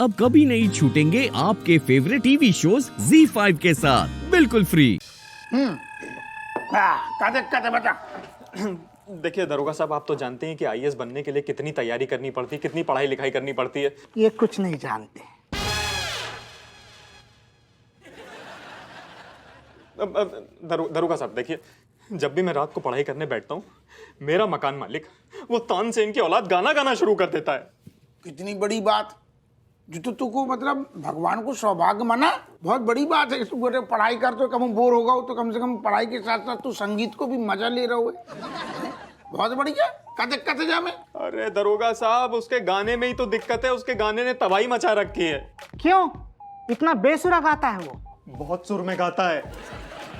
अब कभी नहीं छूटेंगे आपके फेवरेट टीवी शोज ZEE5 के साथ बिल्कुल फ्री। कहते बता। देखिए दरोगा साहब, आप तो जानते हैं कि आईएएस बनने के लिए कितनी तैयारी करनी पड़ती है, कितनी पढ़ाई लिखाई करनी पड़ती है। ये कुछ नहीं जानते। दरोगा साहब देखिए, जब भी मैं रात को पढ़ाई करने बैठता हूँ, मेरा मकान मालिक वो तानसेन की औलाद गाना गाना शुरू कर देता है। कितनी बड़ी बात जो तो तुमको मतलब भगवान को सौभाग्य माना, बहुत बड़ी बात है। तू अगर पढ़ाई कर तो कम बोर होगा तो कम से कम पढ़ाई के साथ साथ तू संगीत को भी मजा ले रहा है। बहुत बढ़िया। क्या दिक्कत है जा में? अरे दरोगा साहब, उसके गाने में ही तो दिक्कत है। उसके गाने ने तबाही मचा रखी है। क्यों? इतना बेसुरा गाता है वो? बहुत सुर में गाता है,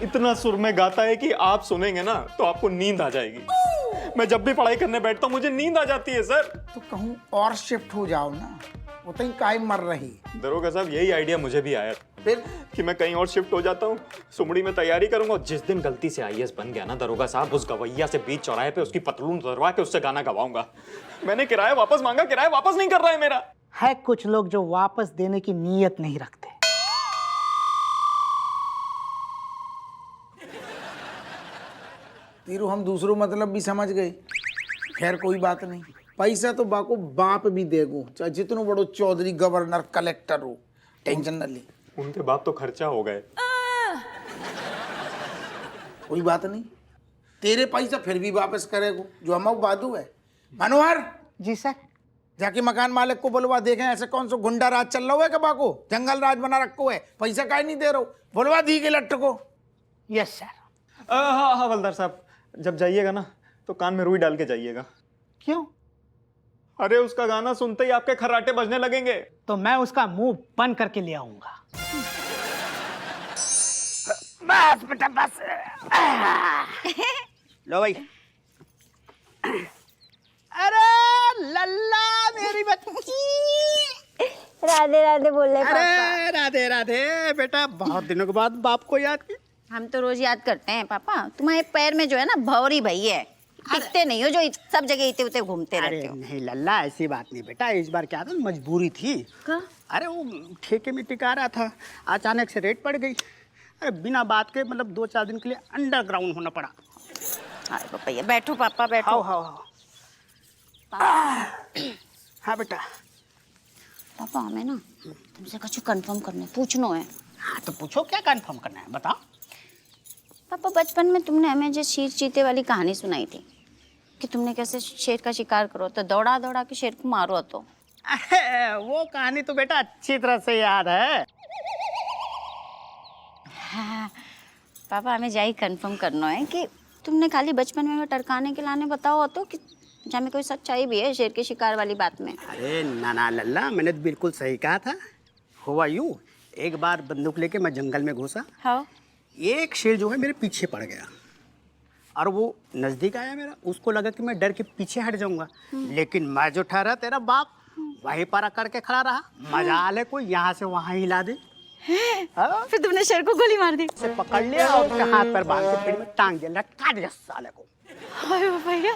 इतना सुर में गाता है कि आप सुनेंगे ना तो आपको नींद आ जाएगी। मैं जब भी पढ़ाई करने बैठता हूँ मुझे नींद आ जाती है सर। तो कहूँ और शिफ्ट हो जाओ ना, वो तो काहे मर रही। दरोगा साहब यही आइडिया मुझे भी आया फिर कि मैं कहीं और शिफ्ट हो जाता हूँ, सुमड़ी में तैयारी करूंगा। जिस दिन गलती से आईएएस बन गया ना दरोगा साहब, उस गवैया से बीच चौराहे पे उसकी पतलून उतरवा के उससे गाना गवाऊंगा। मैंने किराया वापस मांगा, किराया वापस नहीं कर रहा है मेरा। है कुछ लोग जो वापस देने की नीयत नहीं रखते। तीरू हम दूसरों मतलब भी समझ गए। खैर कोई बात नहीं, पैसा तो बाको बाप भी देगो, चाहे जितनो बड़ो चौधरी गवर्नर कलेक्टर हो, टेंशन न ले। उनके बाप तो खर्चा हो गए। कोई बात नहीं, तेरे पैसा फिर भी वापस करेगो, जो हम बादू है। मनोहर जी सर। जाके मकान मालिक को बोलवा, देखें ऐसे कौन सा गुंडा राज चल रहा है कि बाको जंगल राज बना रखो है, पैसा काहे नहीं दे रहा हो, बोलवा दी के लट्ट को। Yes sir. हाँ हाँ हवलदार साहब, जब जाइएगा ना तो कान में रुई डाल के जाइएगा। क्यों? अरे उसका गाना सुनते ही आपके खर्राटे बजने लगेंगे। तो मैं उसका मुंह बंद करके ले आऊंगा। बस बेटा बस। लो भाई। अरे लल्ला मेरी बच्ची। राधे राधे बोल रहे पापा। अरे राधे राधे बेटा, बहुत दिनों के बाद बाप को याद की। हम तो रोज याद करते हैं पापा। तुम्हारे पैर में जो है ना भौरी भई है, दिखते नहीं हो, जो सब जगह इते उते घूमते रहते हो। नहीं लल्ला, ऐसी बात नहीं बेटा, इस बार क्या था, मजबूरी थी। क्या? अरे वो ठेके में टिका रहा था, अचानक से रेट पड़ गई। अरे बिना बात के मतलब 2-4 दिन के लिए अंडरग्राउंड होना पड़ा। अरे पापा ये बैठो, पापा बैठो। हाँ हाँ हाँ। हाँ बेटा। पापा हमें ना तुमसे कुछ कंफर्म करना है, पूछना है। हाँ तो पूछो, क्या कंफर्म करना है बताओ। पापा बचपन में तुमने हमें जो शेर चीते वाली कहानी सुनाई थी कि तुमने कैसे शेर का शिकार करो तो दौड़ा दौड़ा के शेर को मारो, तो अरे वो कहानी तो बेटा अच्छी तरह से याद है। हाँ, पापा हमें जाई कंफर्म करना है कि तुमने खाली बचपन में टरकाने के लाने बताओ तो कि जहाँ कोई सच्चाई भी है शेर के शिकार वाली बात में। अरे ना लल्ला, मैंने तो बिल्कुल सही कहा था। हुआ यूं, एक बार बंदूक लेके मैं जंगल में घुसा। हाँ। एक शेर जो है मेरे पीछे पड़ गया और वो नजदीक आया मेरा, उसको लगा कि मैं डर के पीछे हट जाऊंगा, लेकिन मैं जो ठहरा तेरा बाप वहीं पर करके खड़ा रहा। मजाल है कोई यहाँ से वहाँ हिला दे। फिर तुमने शेर को गोली मार दी? उसे पकड़ लिया और उसके हाथ पर बांध के पेड़ में टांग दिया, काट दिया साले को। अरे भैया,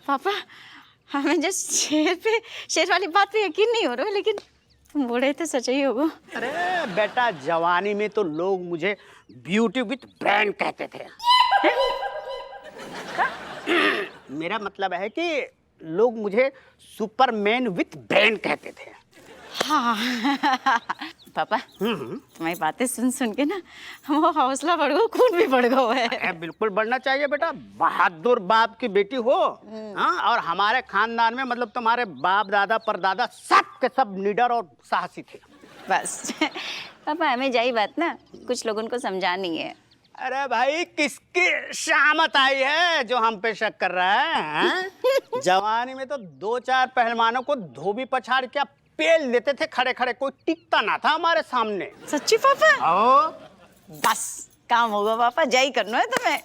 पापा हमें जो शेर वाली बात पे यकीन नहीं हो रहा, लेकिन तुम बोले तो सच ही होगा। अरे बेटा, जवानी में तो लोग मुझे ब्यूटी विथ ब्रेन कहते थे। मेरा मतलब है कि लोग मुझे सुपरमैन विथ ब्रेन कहते थे। हाँ पापा, तुम्हारी बातें सुन सुन के ना वो हौसला बढ़ गया, खून भी बढ़ गया है। बिल्कुल बढ़ना चाहिए बेटा, बहादुर बाप की बेटी हो। हाँ, और हमारे खानदान में मतलब तुम्हारे बाप दादा परदादा सब के सब निडर और साहसी थे। बस पापा हमें जाई बात ना कुछ लोगों को समझानी है। अरे भाई, किसकी शामत आई है जो हम पे शक कर रहा है? जवानी में तो 2-4 पहलवानों को धोबी पछाड़ के पेल देते थे खड़े खड़े, कोई टिकता ना था हमारे सामने। सच्ची पापा? आओ। बस काम होगा पापा, जाई करना है तुम्हें।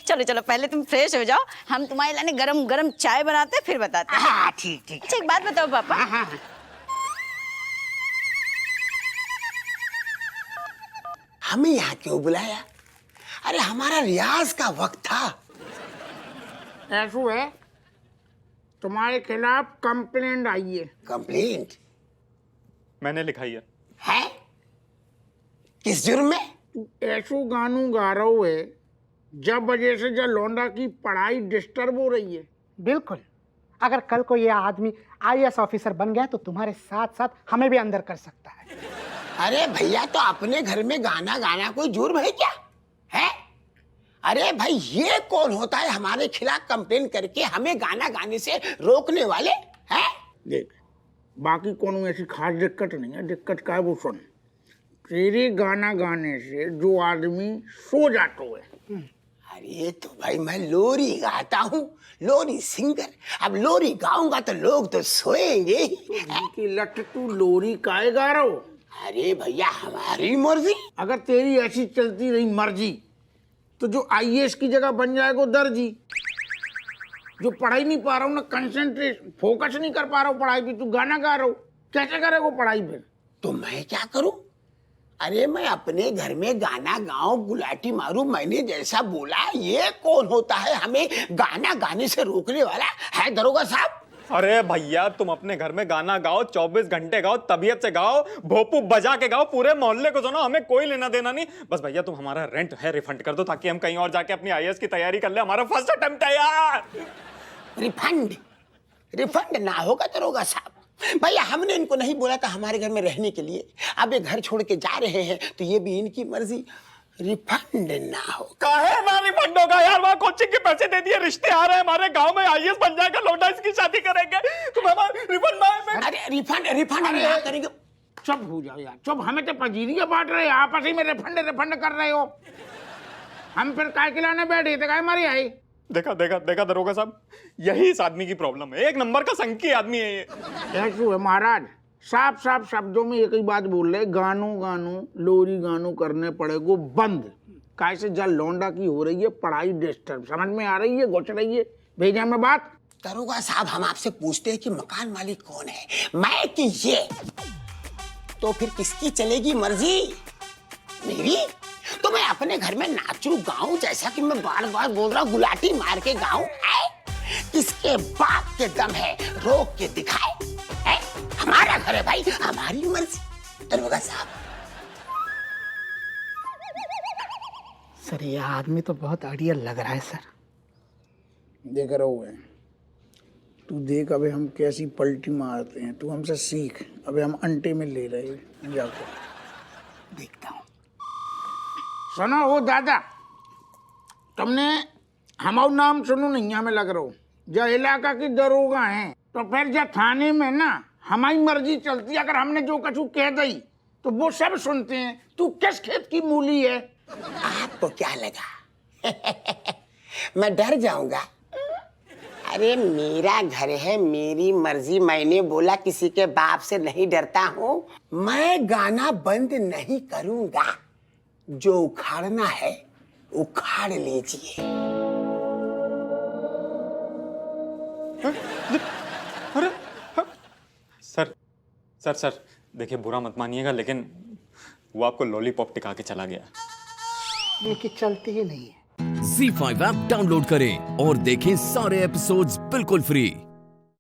चलो चलो पहले तुम फ्रेश हो जाओ, हम तुम्हारे लाने गरम गरम चाय बनाते हैं, फिर बताते हैं। हाँ ठीक ठीक। अच्छा एक बात बताओ पापा, हाँ। हमें यहाँ क्यों बुलाया? अरे हमारा रियाज का वक्त था। ऐसू है तुम्हारे खिलाफ कंप्लेंट आई है। कंप्लेंट मैंने लिखाई है? किस जुर्म में? तू ऐसो गानू गा रहा है जब वजह से जब लौंडा की पढ़ाई डिस्टर्ब हो रही है। बिल्कुल, अगर कल को ये आदमी आईएएस ऑफिसर बन गया तो तुम्हारे साथ साथ हमें भी अंदर कर सकता है। अरे भैया, तो अपने घर में गाना गाना कोई जुर्म है क्या? है? अरे भाई, ये कौन होता है हमारे खिलाफ कंप्लेन करके हमें गाना गाने से रोकने वाले? हैं? देख, बाकी कोनो ऐसी खास दिक्कत नहीं है। दिक्कत का है वो सुन। तेरे गाना गाने से जो आदमी सो जाता है। अरे तो भाई, मैं लोरी गाता हूँ, लोरी सिंगर। अब लोरी गाऊंगा तो लोग तो सोएंगे ही। की लट तू लोरी काहे गा रहा हो? अरे भैया, हमारी मर्जी। अगर तेरी ऐसी चलती रही मर्जी तो जो आईएएस की जगह बन जाएगा दर्जी। जो पढ़ाई नहीं पा रहा हूँ ना, कंसंट्रेट फोकस नहीं कर पा रहा हूँ पढ़ाई पे, तू गाना गा रहा हो, कैसे करेगा पढ़ाई पे? तो मैं क्या करूं? अरे मैं अपने घर में गाना गाऊं, गुलाटी मारूं, मैंने जैसा बोला। ये कौन होता है हमें गाना गाने से रोकने वाला? है दरोगा साहब? अरे भैया, तुम अपने घर में गाना गाओ, 24 घंटे गाओ, तबीयत से गाओ, भोपू बजा के गाओ, पूरे मोहल्ले को सुनो, हमें कोई लेना देना नहीं। बस भैया, तुम हमारा रेंट है रिफंड कर दो ताकि हम कहीं और जाके अपनी आईएएस की तैयारी कर ले। हमारा फर्स्ट अटेम्प्ट है यार। रिफंड? रिफंड ना होगा दरोगा साहब। भैया, हमने इनको नहीं बोला था हमारे घर में रहने के लिए। अब ये घर छोड़ के जा रहे हैं तो ये भी इनकी मर्जी। रिफंड ना हो। काहे ना रिफंड होगा यार? वहाँ कोचिंग के पैसे दे दिए, रिश्ते आ रहे हैं, हमारे गांव में आईएएस बन जाएगा, लौंडा इसकी शादी करेंगे, तुम हमारा रिफंड मांगे। अरे रिफंड हम यहाँ करेंगे। चुप हो जाओ यार, चुप। हमें तो पजीरियां बांट रहे हैं, आपस ही में रिफंड कर रहे हो। हम फिर काय खिलाने बैठे थे, काय मारी आई? देखा देखा देखा दरोगा साहब, यही इस आदमी की प्रॉब्लम है। एक नंबर का संकी आदमी है ये। ऐसो है महाराज, साफ साफ शब्दों में एक ही बात बोल रहे, गानू गानू लोरी गानू करने पड़ेगो बंद। कैसे जल लौंडा की हो रही है पढ़ाई डिस्टर्ब, समझ में आ रही है? घुस रही है। भेजा में बात। दरोगा साहब, हम आपसे पूछते हैं कि मकान मालिक कौन है, मैं कि ये? तो फिर किसकी चलेगी मर्जी? मेरी? तो मैं अपने घर में नाचूं गाऊं, जैसा कि मैं बार बार बोल रहा हूं, गुलाटी मार के गाऊं? किसके बाप के दम है रोक के दिखाए? है? हमारा घर है भाई, हमारी मर्जी। दरोगा साहब, सर ये आदमी तो बहुत आइडियल लग रहा है सर। देख रहा हुए तू, देख अबे हम कैसी पलटी मारते हैं। तू हमसे सीख, अबे हम अंटे में ले रहे हैं। जाकर देखता हूँ। सुनो वो दादा, तुमने हमारा नाम सुनो नहीं, हमें लग रहा हो जो इलाका की दरोगा हैं, तो फिर जो थाने में ना हमारी मर्जी चलती है। अगर हमने जो कछु कह दी तो वो सब सुनते हैं। तू किस खेत की मूली है? आपको क्या लगा मैं डर जाऊंगा? अरे मेरा घर है, मेरी मर्जी, मैंने बोला, किसी के बाप से नहीं डरता हूँ। मैं गाना बंद नहीं करूंगा। जो उखाड़ना है उखाड़ लीजिए। अरे सर सर सर देखिए, बुरा मत मानिएगा, लेकिन वो आपको लॉलीपॉप टिका के चला गया। ये कि चलती ही नहीं है। Z5 ऐप डाउनलोड करें और देखें सारे एपिसोड्स बिल्कुल फ्री।